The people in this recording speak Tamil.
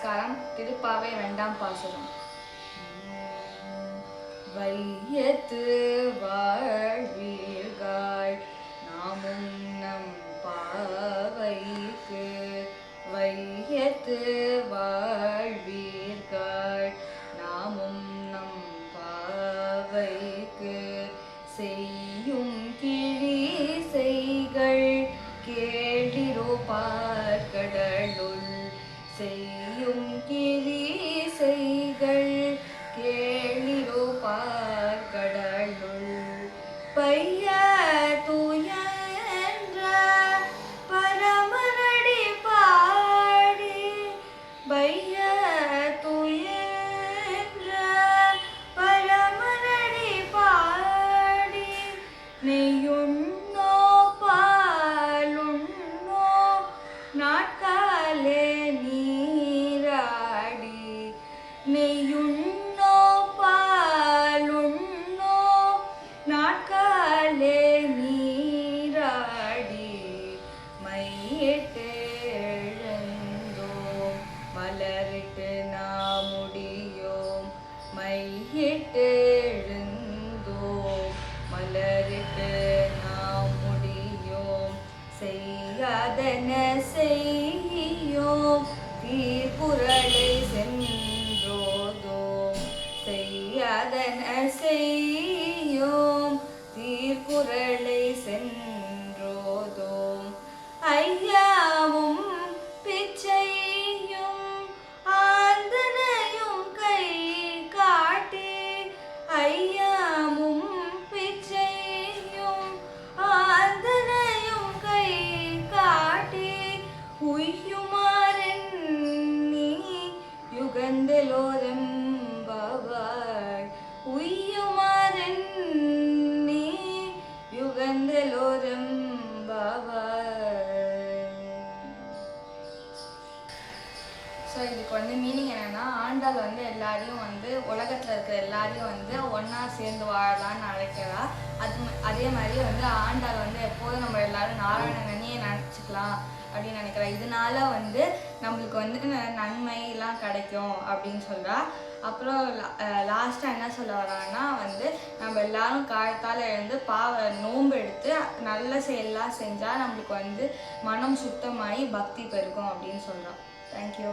நமஸ்காரம். திருப்பாவை 2ஆம் பாசுரம். வையத்து வாழ்வீர்கள் நாமும் நம் பாவைக்கு, வையத்து வாழ்வீர்கள் நாமும் நம் பாவைக்கு, செய்யும் கிழிசைகள் கேளிரோ பார்க்கடலுள், செய்யும் கிழிசைகள் கேளிரோ பார்க்கடலுள், பைய துயன்ற பரமனடி பாடி, பைய துயன்ற பரமனடி பாடி, நெய்யுண்ணோ பாலுண்ணோ நாட்காலே நீராடி, நெய்யுண்ணோ பாலுண்ணோ நாட்காலே நீராடி, மையிட்டு எழுந்தோம் மலரிட்டு நாம் முடியோம், மையிட்டு எழுந்தோம் மலரிட்டு நாம் முடியோம், செய்யாதன செய்யோம் தீர்ப்புரளை சென்றோதோம், செய்யாதன செய்யோம் தீர்ப்புரளை சென்றோதோம், ஐயாவும் பிச்சையும் ஆந்தனையும் கை காட்டி, ஐயாவும் பிச்சையும் ஆந்தனையும் கை காட்டி, உய்யுமாறெண்ணி யுகந்தெலோரெம்பாவாய், உய்யுமாறெண்ணி யுகந்தெலோரெம்பாவாய். ஸோ இதுக்கு மீனிங் என்னன்னா, ஆண்டாள் எல்லாரையும் உலகத்தில் இருக்கிற எல்லாரையும் ஒன்றா சேர்ந்து வாழலான்னு அழைக்கிறா. அதே மாதிரி ஆண்டாள் எப்போதும் நம்ம எல்லாரும் நாராயணனையே நினச்சிக்கலாம் அப்படின்னு நினைக்கிறா. இதனால நம்மளுக்கு நன்மைலாம் கிடைக்கும் அப்படின்னு சொல்கிறா. அப்புறம் லாஸ்ட்டாக என்ன சொல்ல வராங்கன்னா, நம்ம எல்லாரும் காலத்தால் எழுந்து நோன்பு எடுத்து நல்ல செயலாம் செஞ்சால் நம்மளுக்கு மனம் சுத்தமாகி பக்தி பெருகும் அப்படின்னு சொல்கிறோம். தேங்க்யூ.